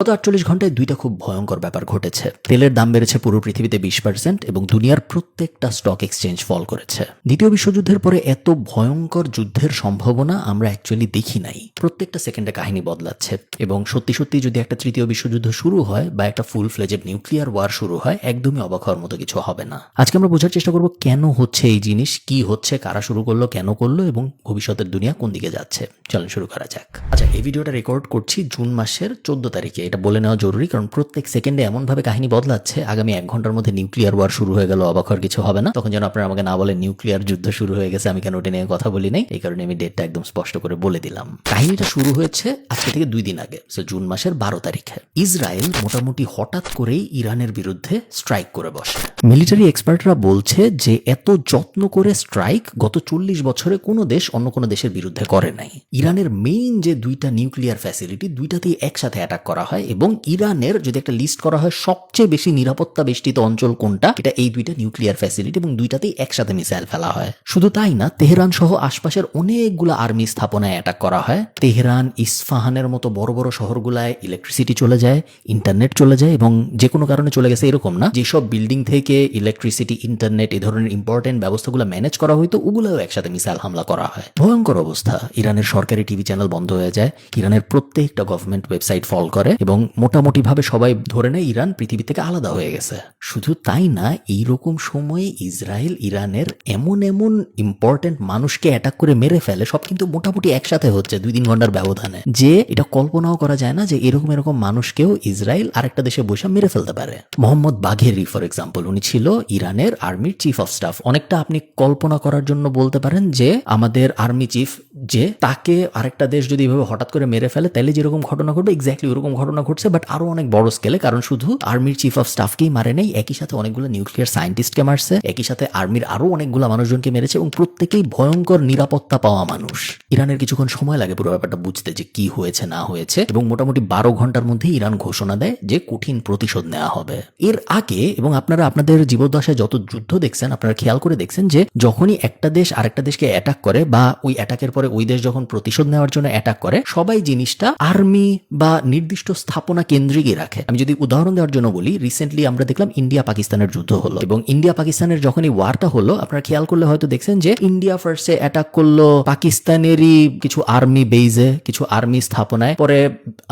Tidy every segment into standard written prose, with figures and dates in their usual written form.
গত 48 ঘন্টায় দুইটা খুব ভয়ঙ্কর ব্যাপার ঘটেছে। তেলের দাম বেড়েছে পুরো পৃথিবীতে 20% এবং দুনিয়ার প্রত্যেকটা স্টক এক্সচেঞ্জ ফল করেছে। দ্বিতীয় বিশ্বযুদ্ধের পরে এত ভয়ঙ্কর যুদ্ধের সম্ভাবনা আমরা অ্যাকচুয়ালি দেখি নাই। প্রত্যেকটা সেকেন্ডে কাহিনী বদলাচ্ছে এবং সত্যি সত্যি যদি একটা তৃতীয় বিশ্বযুদ্ধ শুরু হয় বা একটা ফুল ফ্লেজেড নিউক্লিয়ার ওয়ার শুরু হয়, একদমই অবাক হওয়ার মতো কিছু হবে না। আজকে আমরা বোঝার চেষ্টা করব কেন হচ্ছে এই জিনিস, কি হচ্ছে, কারা শুরু করলো, কেন করলো এবং ভবিষ্যতের দুনিয়া কোন দিকে যাচ্ছে। চলেন শুরু করা যাক। আচ্ছা, এই ভিডিওটা রেকর্ড করছি জুন মাসের 14 তারিখে। এটা বলে নেওয়া জরুরি, কারণ প্রত্যেক সেকেন্ডে এমনভাবে কাহিনী বদলাচ্ছে, আগামী 1 ঘন্টার মধ্যে নিউক্লিয়ার ওয়ার শুরু হয়ে গেল, অবাক হওয়ার কিছু হবে না। তখন যেন আপনারা আমাকে না বলেন নিউক্লিয়ার যুদ্ধ শুরু হয়ে গেছে, আমি কেন ওটা নিয়ে কথা বলি নাই। এই কারণে আমি ডেটটা একদম স্পষ্ট করে বলে দিলাম। কাহিনীটা শুরু হয়েছে আজকে থেকে 2 দিন আগে, জুন মাসের 12 তারিখে। ইসরায়েল মোটামুটি হঠাৎ করেই ইরানের বিরুদ্ধে স্ট্রাইক করে বসে। মিলিটারি এক্সপার্টরা বলছে যে এত যত্ন করে স্ট্রাইক গত 40 বছরে কোনো দেশ অন্য কোনো দেশের বিরুদ্ধে করে নাই। ইরানের মেইন যে দুইটা নিউক্লিয়ার ফ্যাসিলিটি, দুইটাতেই একসাথে অ্যাটাক করা হয় এবং ইরানের যদি একটা লিস্ট করা হয় সবচেয়ে বেশি নিরাপত্তা বেষ্টিত অঞ্চল কোনটা, এটা এই দুইটা নিউক্লিয়ার ফ্যাসিলিটি এবং দুইটাতেই একসাথে মিসাইল ফেলা হয়। শুধু তাই না, তেহরান সহ আশপাশের অনেকগুলো আর্মি স্থাপনায় অ্যাটাক করা হয়। তেহরান, ইস্পাহানের মতো বড় বড় শহরগুলায় ইলেকট্রিসিটি চলে যায়, ইন্টারনেট চলে যায় এবং যে কোনো কারণে চলে গেছে এরকম না, যেসব বিল্ডিং থেকে ইলেকট্রিসিটি, ইন্টারনেট এই ধরনের ইম্পর্টেন্ট ব্যবস্থাগুলো ম্যানেজ করা হইতো ওগুলোও একসাথে মিসাইল হামলা করা হয়। ভয়ঙ্কর অবস্থা। ইরানের সরকারি টিভি চ্যানেল বন্ধ হয়ে যায়, ইরানের প্রত্যেকটা গভর্নমেন্ট ওয়েবসাইট ফল করে এবং মোটামুটি ভাবে সবাই ধরে নেয় ইরান পৃথিবী থেকে আলাদা হয়ে গেছে। শুধু তাই না, এইরকম সময়ে ইসরায়েল ইরানের এমন এমন ইম্পর্টেন্ট মানুষকে অ্যাটাক করে মেরে ফেলে, সব কিন্তু মোটামুটি একসাথে হচ্ছে 2-3 ঘন্টার ব্যবধানে, যে এটা কল্পনাও করা যায় না যে এরকম মানুষকেও ইসরায়েল আরেকটা দেশে বসে মেরে ফেলতে পারে। মোহাম্মদ বাঘেরি ফর এক্সাম্পল, উনি ছিল ইরানের আর্মির চিফ অফ স্টাফ। অনেকটা আপনি কল্পনা করার জন্য বলতে পারেন যে আমাদের আর্মি চিফ, যে তাকে আরেকটা দেশ যদি এভাবে হঠাৎ করে মেরে ফেলে তাহলে যেরকম ঘটনা ঘটবে এক্স্যাক্টলি ওরকম ঘটনা ঘটছে, বাট আরো অনেক বড় স্কেলে। কারণ শুধু আর্মির চিফ অফ স্টাফকেই মারে নেই, একই সাথে অনেকগুলো নিউক্লিয়ার সায়েন্টিস্টকে মারছে, একই সাথে আর্মির আরো অনেকগুলো মানুষজনকে মেরেছে এবং প্রত্যেকেই ভয়ঙ্কর নিরাপত্তা পাওয়া মানুষ। ইরানের কিছুক্ষণ সময় লাগে পুরো ব্যাপারটা বুঝতে যে কি হয়েছে না হয়েছে এবং মোটামুটি 12 ঘন্টার মধ্যে ইরান ঘোষণা দেয় যে কঠিন প্রতিশোধ নেওয়া হবে। এর আগে এবং আপনারা আপনাদের জীবদ্দশায় যত যুদ্ধ দেখছেন, আপনারা খেয়াল করে দেখছেন যে যখনই একটা দেশ আরেকটা দেশকে অ্যাটাক করে বা ওই অ্যাটাকের পরে ওই দেশ যখন প্রতিশোধ নেওয়ার জন্য অ্যাটাক করে, সবাই জিনিসটা আর্মি বা নির্দিষ্ট স্থাপনা কেন্দ্রিকই রাখে। আমি যদি উদাহরণ দেওয়ার জন্য বলি, রিসেন্টলি আমরা দেখলাম ইন্ডিয়া পাকিস্তানের যুদ্ধ হলো এবং ইন্ডিয়া পাকিস্তানের যখন এই ওয়ারটা হলো, আপনারা খেয়াল করলে হয়তো দেখছেন যে ইন্ডিয়া ফার্স্টে অ্যাটাক করলো পাকিস্তানেরই কিছু আর্মি বেইজে, কিছু আর্মি স্থাপনায়, পরে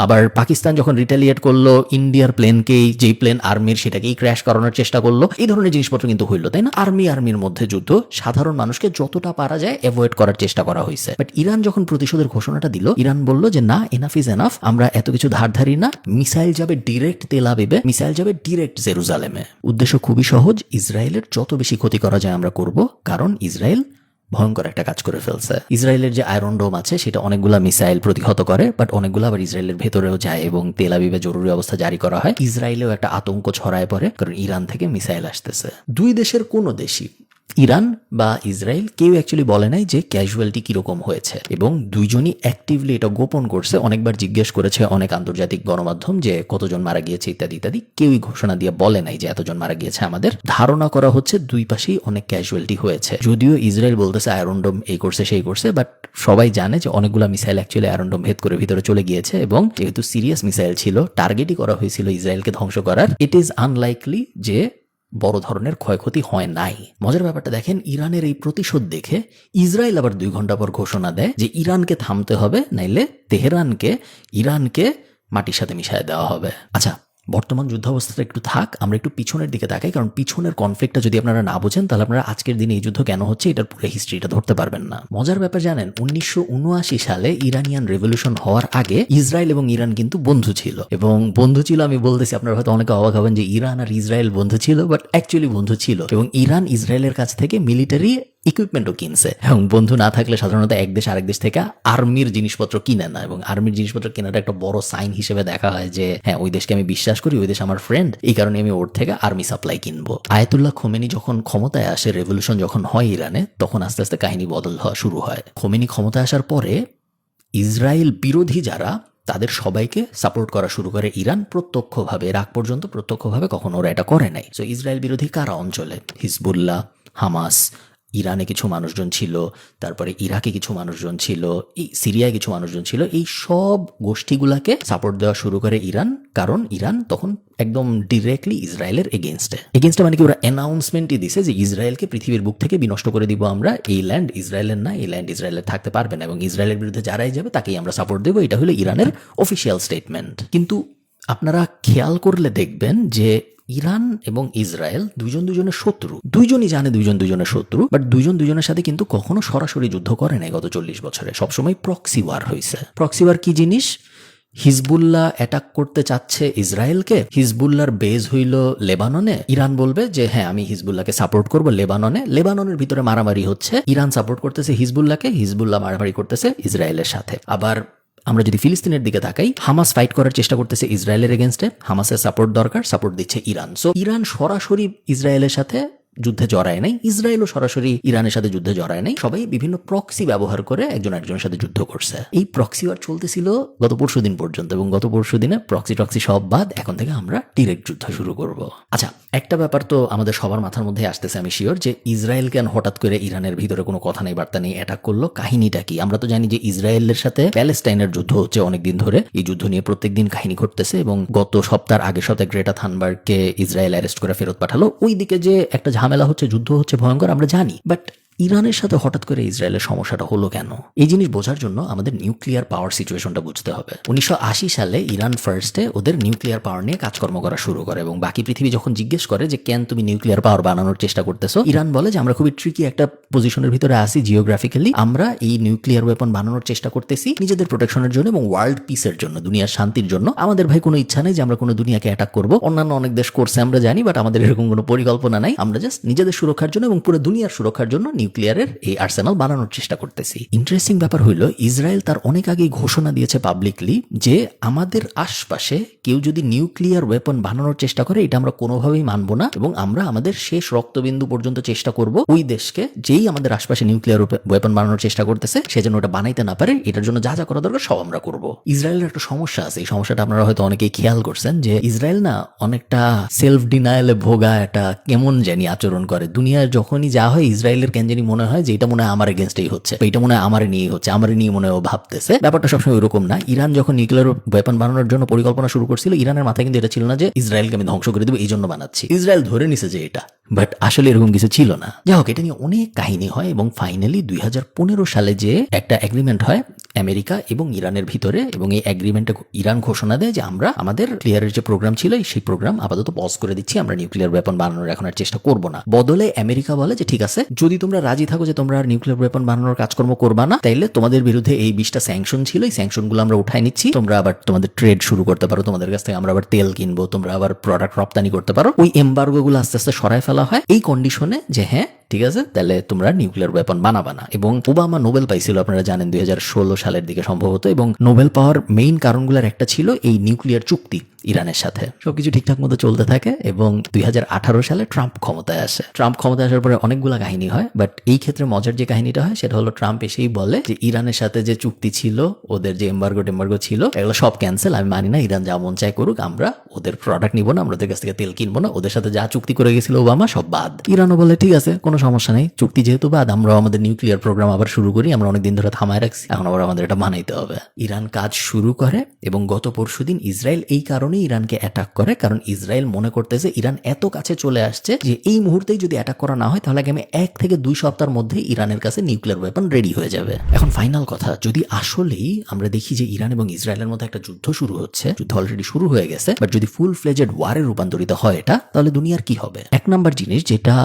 আবার পাকিস্তান যখন রিটেলিয়েট করলো ইন্ডিয়ার প্লেনকেই, যেই প্লেন আর্মির সেটাকেই ক্র্যাশ করানোর চেষ্টা করলো। এই ধরনের জিনিসপত্র কিন্তু হইলো, তাই না? আর্মির মধ্যে যুদ্ধ, সাধারণ মানুষকে যতটা পারা যায় অ্যাভয়েড করার চেষ্টা করা হয়েছে। বাট ইরান যখন প্রতিশোধের ঘোষণাটা দিল, ইরান বলল যে না, এনাফ ইজ এনাফ, আমরা এত কিছু ধারধারি না, মিসাইল যাবে ডিরেক্ট তেল আবিবে, মিসাইল যাবে ডিরেক্ট জেরুজালেমে। উদ্দেশ্য খুবই সহজ, ইসরায়েলের যত বেশি ক্ষতি করা যায় আমরা করব, কারণ ইসরায়েল ভয়ঙ্কর একটা কাজ করে ফেলছে। ইসরায়েলের যে আয়রন ডোম আছে সেটা অনেকগুলা মিসাইল প্রতিহত করে, বাট অনেকগুলো আবার ইসরায়েলের ভেতরেও যায় এবং তেল আবিবে জরুরি অবস্থা জারি করা হয়। ইসরায়েলেও একটা আতঙ্ক ছড়ায় পড়ে, কারণ ইরান থেকে মিসাইল আসতেছে। দুই দেশের কোনো দেশই, ইরান বা ইসরায়েল, কেউ অ্যাকচুয়ালি বলে নাই যে ক্যাজুয়ালিটি কিরকম হয়েছে এবং দুইজনই অ্যাক্টিভলি এটা গোপন করছে। অনেকবার জিজ্ঞেস করেছে অনেক আন্তর্জাতিক গণমাধ্যম যে কতজন মারা গিয়েছে ইত্যাদি ইত্যাদি, কেউই ঘোষণা দিয়ে বলে নাই যে এতজন মারা গিয়েছে। আমাদের ধারণা করা হচ্ছে দুই পাশেই অনেক ক্যাজুয়ালিটি হয়েছে, যদিও ইসরায়েল বলতেছে আয়রন ডোম এই করছে সেই করছে, বাট সবাই জানে যে অনেকগুলো মিসাইল অ্যাকচুয়ালি আয়রন ডোম ভেদ করে ভিতরে চলে গিয়েছে এবং যেহেতু সিরিয়াস মিসাইল ছিল, টার্গেটই করা হয়েছিল ইসরায়েলকে ধ্বংস করার, ইট ইজ আনলাইকলি যে বড় ধরনের ক্ষয়ক্ষতি হয় নাই। মজার ব্যাপারটা দেখেন, ইরানের এই প্রতিশোধ দেখে ইসরায়েল আবার 2 ঘন্টা পর ঘোষণা দেয় যে ইরানকে থামতে হবে, নাইলে তেহরানকে, ইরানকে মাটির সাথে মিশায় দেওয়া হবে। আচ্ছা, বর্তমান যুদ্ধাবস্থাটা একটু থাক, আমরা একটু পিছনের দিকে তাকাই, কারণ পিছনের কনফ্লিক্টটা যদি আপনারা না বোঝেন তাহলে আপনারা আজকের দিনে এই যুদ্ধ কেন হচ্ছে এটার পুরো হিস্ট্রিটা ধরতে পারবেন না। মজার ব্যাপার জানেন, 1979 সালে ইরানিয়ান রেভলিউশন হওয়ার আগে ইসরায়েল এবং ইরান কিন্তু বন্ধু ছিল। এবং বন্ধু ছিল, আমি বলতেছি আপনারা হয়তো অনেকে অবাক হবেন যে ইরান আর ইসরায়েল বন্ধু ছিল, বাট অ্যাকচুয়ালি বন্ধু ছিল এবং ইরান ইসরায়েলের কাছ থেকে মিলিটারি ইকুইপমেন্টও কিনছে। এবং বন্ধু না থাকলে সাধারণত এক দেশ আরেক দেশ থেকে আর্মির জিনিসপত্র কিনে না, এবং আর্মির জিনিসপত্র কেনাটা একটা বড় সাইন হিসেবে দেখা হয় যে হ্যাঁ, ওই দেশকে আমি বিশ্বাস করি, ওই দেশ আমার ফ্রেন্ড, এই কারণে আমি ওর থেকে আর্মি সাপ্লাই কিনবো। আয়াতুল্লাহ খোমেনি যখন ক্ষমতায় আসে, রেভলিউশন যখন হয় ইরানে, তখন আস্তে আস্তে কাহিনী বদল হওয়া শুরু হয়। খোমেনি ক্ষমতায় আসার পরে ইসরায়েল বিরোধী যারা, তাদের সবাইকে সাপোর্ট করা শুরু করে ইরান প্রত্যক্ষভাবে। এর আগ পর্যন্ত প্রত্যক্ষভাবে কখনো ওরা এটা করে নাই। সো ইসরায়েল বিরোধী কারা অঞ্চলে? হিজবুল্লাহ, হামাস, ইরানে কিছু মানুষজন ছিল, তারপরে ইরাকে কিছু মানুষজন ছিল, এই সিরিয়ায় কিছু মানুষজন ছিল, এই সব গোষ্ঠীগুলাকে সাপোর্ট দেওয়া শুরু করে ইরান, কারণ ইরান তখন একদম ডিরেক্টলি ইসরায়েলের এগেনস্টে মানে কি ওরা অ্যানাউন্সমেন্টই দিছে যে ইসরায়েলকে পৃথিবীর বুক থেকে বিনষ্ট করে দিব আমরা, এই ল্যান্ড ইসরায়েলের না, এই ল্যান্ড ইসরায়েলের থাকতে পারবে না, এবং ইসরায়েলের বিরুদ্ধে যারাই যাবে তাকেই আমরা সাপোর্ট দেবো। এটা হলো ইরানের অফিসিয়াল স্টেটমেন্ট। কিন্তু আপনারা খেয়াল করলে দেখবেন যে ইরান এবং ইসরায়েল দুজনের শত্রু, দুইজনই জানে দুজনের শত্রু, বাট দুজনের সাথে কিন্তু কখনো সরাসরি যুদ্ধ করে নাই গত 40 বছরে। সবসময় প্রক্সি ওয়ার হয়েছে। প্রক্সি ওয়ার কি জিনিস? হিজবুল্লাহ অ্যাটাক করতে চাচ্ছে ইসরায়েলকে, হিজবুল্লাহর বেজ হইল লেবাননে, ইরান বলবে যে হ্যাঁ আমি হিজবুল্লাহকে সাপোর্ট করব লেবাননের ভিতরে মারামারি হচ্ছে, ইরান সাপোর্ট করতেছে হিজবুল্লাহকে, হিজবুল্লাহ মারামারি করতেছে ইসরায়েলের সাথে। আবার আমরা যদি ফিলিস্তিনের দিকে তাকাই, হামাস ফাইট করার চেষ্টা করতেছে ইসরায়েলের এগেনস্টে, হামাসের সাপোর্ট দরকার, সাপোর্ট দিচ্ছে ইরান। সো ইরান সরাসরি ইসরায়েলের সাথে যুদ্ধে জড়ায় নাই, ইসরায়েলও সরাসরি ইরানের সাথে যুদ্ধে জড়ায় নাই, সবাই বিভিন্ন প্রক্সি ব্যবহার করে একজন একজনের সাথে যুদ্ধ করছে। এই প্রক্সি ওয়ার চলতেছিল গত পরশুদিন পর্যন্ত, এবং গত পরশুদিনে প্রক্সি সব বাদ, এখন থেকে আমরা ডিরেক্ট যুদ্ধ শুরু করব। আচ্ছা, একটা ব্যাপার তো আমাদের সবার মাথার মধ্যে আসতেছে, আমি শিওর, যে ইসরায়েল কেন হঠাৎ করে ইরানের ভিতরে কোনো কথা নেই বার্তা নেই অ্যাটাক করলো, কাহিনীটা কি? আমরা তো জানি যে ইসরায়েলের সাথে প্যালেস্টাইনের যুদ্ধ হচ্ছে অনেকদিন ধরে, এই যুদ্ধ নিয়ে প্রত্যেকদিন কাহিনী ঘটতেছে, এবং গত আগের সপ্তাহে গ্রেটা থানবার্গকে ইসরায়েল অ্যারেস্ট করে ফেরত পাঠালো। ওই দিকে যে একটা ঝামেলা হচ্ছে, যুদ্ধ হচ্ছে ভয়ঙ্কর, আমরা জানি। বাট ইরানের সাথে হঠাৎ করে ইসরায়েলের সমস্যাটা হলো কেন? এই জিনিস বোঝার জন্য আমাদের নিউক্লিয়ার পাওয়ার সিচুয়েশনটা বুঝতে হবে। 1980 সালে ইরান ফার্স্টে ওদের নিউক্লিয়ার পাওয়ার নিয়ে কাজকর্ম করা শুরু করে, এবং বাকি পৃথিবী যখন জিজ্ঞেস করে যে কেন তুমি নিউক্লিয়ার পাওয়ার বানানোর চেষ্টা করতেছো, ইরান বলে যে আমরা খুবই ট্রিকি একটা পজিশনের ভিতরে আসি জিওগ্রাফিক্যালি, আমরা এই নিউক্লিয়ার ওয়েপন বানানোর চেষ্টা করতেছি নিজেদের প্রোটেকশনের জন্য এবং ওয়ার্ল্ড পিসের জন্য, দুনিয়ার শান্তির জন্য। আমাদের ভাই কোনো ইচ্ছা নেই যে আমরা কোনো দুনিয়াকে অ্যাটাক করবো, অন্যান্য অনেক দেশ করছে আমরা জানি, বাট আমাদের এরকম কোনো পরিকল্পনা নাই। আমরা জাস্ট নিজেদের সুরক্ষার জন্য এবং পুরো দুনিয়ার সুরক্ষার জন্য নিউক্লিয়ারের এই আর্সেনাল বানানোর চেষ্টা করতেছি। ইন্টারেস্টিং ব্যাপার হইল, ইসরায়েল তার অনেক আগেই ঘোষণা দিয়েছে পাবলিকলি যে আমাদের আশপাশে কেউ যদি নিউক্লিয়ার ওয়েপন বানানোর চেষ্টা করে এটা আমরা কোনোভাবেই মানবো না, এবং আমরা আমাদের শেষ রক্তবিন্দু পর্যন্ত চেষ্টা করব ওই দেশকে, যেই আমাদের আশপাশে নিউক্লিয়ার ওয়েপন বানানোর চেষ্টা করতেছে সে যেন ওটা বানাইতে না পারে, এটার জন্য যা যা করা দরকার সব আমরা করব। ইসরায়েলের একটা সমস্যা আছে, এই সমস্যাটা আপনারা হয়তো অনেকেই খেয়াল করছেন, যে ইসরায়েল না অনেকটা সেলফ ডিনায়ালে ভোগা একটা কেমন জানি আচরণ করে। দুনিয়ার যখনই যা হয় ইসরায়েলের কেন জানি মনে হয় যে এটা মনে হয় আমার এগেনস্টেই হচ্ছে, এটা মনে হয় আমার নিয়েই হচ্ছে, আমার নিয়ে মনে হয় ও ভাবতেছে। ব্যাপারটা সবসময় ওরকম না। ইরান যখন নিউক্লিয়ার ওয়েপন বানানোর জন্য পরিকল্পনা শুরু করছিল, ইরানের মাথায় কিন্তু এটা ছিল না যে ইসরায়েলকে আমি ধ্বংস করে দেবো এই জন্য বানাচ্ছি। ইসরায়েল ধরে নিছে যে এটা, বাট আসলে এরকম কিছু ছিল না। যাই হোক, এটা নিয়ে অনেক কাহিনী হয়, এবং ফাইনালি 2015 সালে যে একটা এগ্রিমেন্ট হয় আমেরিকা এবং ইরানের ভিতরে, এবং এই এগ্রিমেন্টে ইরান ঘোষণা দেয় যে আমরা আমাদের ক্লিয়ারের যে প্রোগ্রাম ছিল সেই প্রোগ্রাম আপাতত পজ করে দিচ্ছি, আমরা নিউক্লিয়ার ওয়েপন বানানোর এখন আর চেষ্টা করব না। বদলে আমেরিকা বলে যে ঠিক আছে, যদি তোমরা রাজি থাকো যে তোমরা আর নিউক্লিয়ার ওয়েপন বানানোর কাজকর্ম করবা না, তাইলে তোমাদের বিরুদ্ধে এই 20টা স্যাংশন ছিল, এই স্যাংশনগুলো আমরা উঠাই নিচ্ছি, তোমরা আবার তোমাদের ট্রেড শুরু করতে পারো, তোমাদের কাছ থেকে আমরা আবার তেল কিনবো, তোমরা আবার প্রোডাক্ট রপ্তানি করতে পারো। ওই এমবার্গোগুলো আস্তে আস্তে সরায় ফেলা হয় এই কন্ডিশনে যে হ্যাঁ ঠিক আছে, তাহলে তোমরা নিউক্লিয়ার ওয়েপন বানাবা না। এবং ওবামা নোবেল পাইছিল আপনারা জানেন 2016 সালের দিকে সম্ভবত, এবং নোবেল পাওয়ার মেইন কারণগুলোর একটা ছিল এই নিউক্লিয়ার চুক্তি ইরানের সাথে। সবকিছু ঠিকঠাক মতো চলতে থাকে, এবং 2018 সালে ট্রাম্প ক্ষমতায় আসে। ট্রাম্প ক্ষমতায় আসার পরে অনেকগুলো কাহিনী হয়, বাট এই ক্ষেত্রে মজার যে কাহিনীটা হয় সেটা হলো ট্রাম্প এসেই বলে যে ইরানের সাথে যে চুক্তি ছিল, ওদের যে এম্বার্গো ছিল, এগুলো সব ক্যান্সেল, আমি মানি না, ইরান যা মন চায় করুক, আমরা ওদের প্রোডাক্ট নিবো না, আমরা ওদের কাছ থেকে তেল কিনবো না, ওদের সাথে যা চুক্তি করে গেছিল ওবামা সব বাদ। ইরানও বলে ঠিক আছে, কোনো সমস্যা নেই, চুক্তি যেহেতু বাদ, আমরা আমাদের নিউক্লিয়ার প্রোগ্রাম আবার শুরু করি, আমরা অনেকদিন ধরে থামায় রাখছি, এখন আবার আমাদের এটা বানাইতে হবে। ইরান কাজ শুরু করে, এবং গত পরশুদিন ইসরায়েল এই কারণেই ইরানকে অ্যাটাক করে, কারণ ইসরায়েল মনে করতেছে ইরান এত কাছে চলে আসছে যে এই মুহূর্তেই যদি অ্যাটাক করা না হয় তাহলে আগামী 1 থেকে 2 সপ্তাহের মধ্যে ইরানের কাছে নিউক্লিয়ার ওয়েপন রেডি হয়ে যাবে। এখন ফাইনাল কথা, যদি আসলেই আমরা দেখি যে ইরান এবং ইসরায়েলের মধ্যে একটা যুদ্ধ শুরু হচ্ছে, যুদ্ধ অলরেডি শুরু হয়ে গেছে, বাট যদি ফুল ফ্লেজেড ওয়ারে রূপান্তরিত হয় এটা, তাহলে দুনিয়ার কি হবে? এক নাম্বার জিনিস যেটা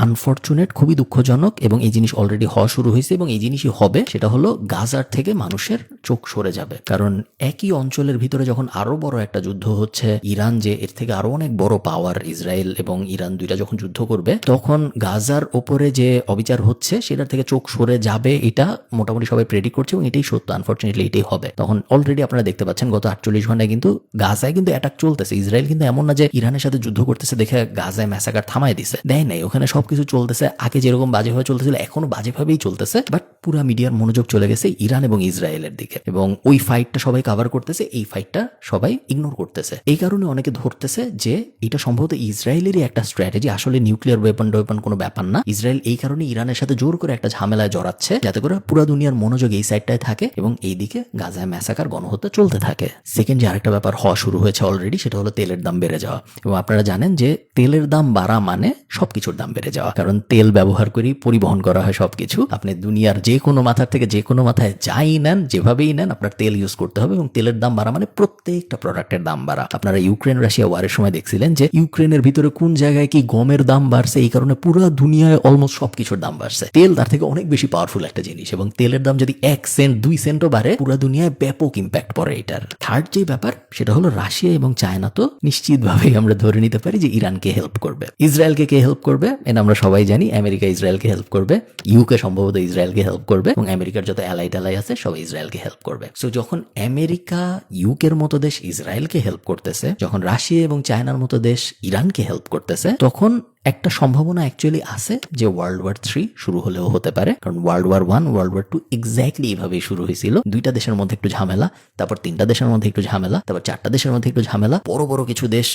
আনফরচুনেট, খুবই দুঃখজনক, এবং এই জিনিস অলরেডি হওয়া শুরু হয়েছে এবং এই জিনিসই হবে, সেটা হলো গাজার থেকে মানুষের চোখ সরে যাবে। কারণ একই অঞ্চলের ভিতরে যখন আরো বড় একটা যুদ্ধ হচ্ছে, ইরান যে এর থেকে আরো অনেক বড় পাওয়ার, ইসরায়েল এবং ইরান দুইটা যখন যুদ্ধ করবে, তখন গাজার ওপরে যে অবিচার হচ্ছে সেটার থেকে চোখ সরে যাবে, এটা মোটামুটি সবাই প্রেডিক্ট করছে, এবং এটাই সত্য। আনফরচুনেটলি এটাই হবে। তখন অলরেডি আপনারা দেখতে পাচ্ছেন গত 48 ঘন্টায় কিন্তু গাজায় কিন্তু অ্যাটাক চলতেছে। ইসরায়েল কিন্তু এমন না যে ইরানের সাথে যুদ্ধ করতেছে দেখে গাজায় ম্যাসাকার থামায় দিছে, দেয় নাই, ওখানে সব সবকিছু চলতেছে, আগে যেরকম বাজেভাবে চলতেছিল এখনো বাজেভাবেই চলতেছে, বাট পুরো মিডিয়ার মনোযোগ চলে গেছে ইরান এবং ইসরায়েলের দিকে, এবং ওই ফাইটটা সবাই কভার করতেছে, এই ফাইটটা সবাই ইগনোর করতেছে। এই কারণে অনেকে ধরতেছে যে এটা সম্ভবত ইসরায়েলেরই একটা স্ট্র্যাটেজি, আসলে নিউক্লিয়ার ওয়েপন কোনো ব্যাপার না। ইসরায়েল এই কারণে ইরানের সাথে জোর করে একটা ঝামেলায় জড়াচ্ছে যাতে করে পুরো দুনিয়ার মনোযোগ এই সাইডটায় থাকে এবং এইদিকে গাজায় ম্যাসাকার গণহত্যা চলতে থাকে। সেকেন্ড যে আরেকটা ব্যাপার হওয়া শুরু হয়েছে অলরেডি, সেটা হলো তেলের দাম বেড়ে যাওয়া। এবং আপনারা জানেন যে তেলের দাম বাড়া মানে সবকিছুর দাম বেড়ে যাওয়া, কারণ তেল ব্যবহার করেই পরিবহন করা হয় সবকিছু। আপনি দুনিয়ার যে কোনো মাথার থেকে যে কোনো মাথায় যাই নেন, যেভাবেই নেন, আপনার তেল ইউজ করতে হবে, এবং তেলের দাম বাড়া মানে প্রত্যেকটা প্রোডাক্টের দাম বাড়া। আপনারা ইউক্রেন রাশিয়া ওয়ারের সময় দেখছিলেন যে ইউক্রেনের ভিতরে কোন জায়গায় কি গমের দাম বাড়ছে, এই কারণে পুরো দুনিয়ায় অলমোস্ট সবকিছুর দাম বাড়ছে। তেল তার থেকে অনেক বেশি পাওয়ারফুল একটা জিনিস, এবং তেলের দাম যদি 1 সেন্ট 2 সেন্টও বাড়ে পুরো দুনিয়ায় ব্যাপক ইম্প্যাক্ট পড়ে এটার। থার্ড যে ব্যাপার সেটা হলো রাশিয়া এবং চায়না তো নিশ্চিতভাবেই আমরা ধরে নিতে পারি যে ইরানকে হেল্প করবে। ইসরায়েলকে কে হেল্প করবে এটা আমরা সবাই জানি, আমেরিকা ইসরায়েলকে হেল্প করবে, ইউকে সম্ভবত ইসরায়েলকে হেল্প করবে, এবং আমেরিকার যত অ্যালাই ট্যালাই আছে সবাই ইসরায়েলকে হেল্প করবে। সো যখন আমেরিকা ইউকের মতো দেশ ইসরায়েলকে হেল্প করতেছে, যখন রাশিয়া এবং চায়নার মতো দেশ ইরানকে হেল্প করতেছে, তখন একটা সম্ভাবনা অ্যাকচুয়ালি আছে যে ওয়ার্ল্ড ওয়ার 3 শুরু হলেও হতে পারে। কারণ world war 1 world war 2 exactly এইভাবেই শুরু হয়েছিল। 2টা দেশের মধ্যে একটু ঝামেলা, তারপর 3টা দেশের মধ্যে একটু ঝামেলা, তারপর 4টা দেশের মধ্যে একটু ঝামেলা, বড় বড় কিছু দেশ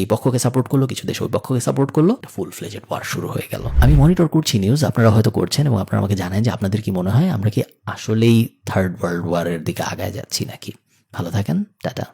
এই পক্ষকে সাপোর্ট করলো, কিছু দেশ ওই পক্ষকে সাপোর্ট করলো, ফুল ফ্লেজেড ওয়ার শুরু হয়ে গেল। আমি মনিটর করছি নিউজ, আপনারা হয়তো করছেন, এবং আপনারা আমাকে জানেন যে আপনাদের কি মনে হয়, আমরা কি আসলেই থার্ড ওয়ার্ল্ড ওয়ারের দিকে আগায় যাচ্ছি নাকি। ভালো থাকেন, টাটা।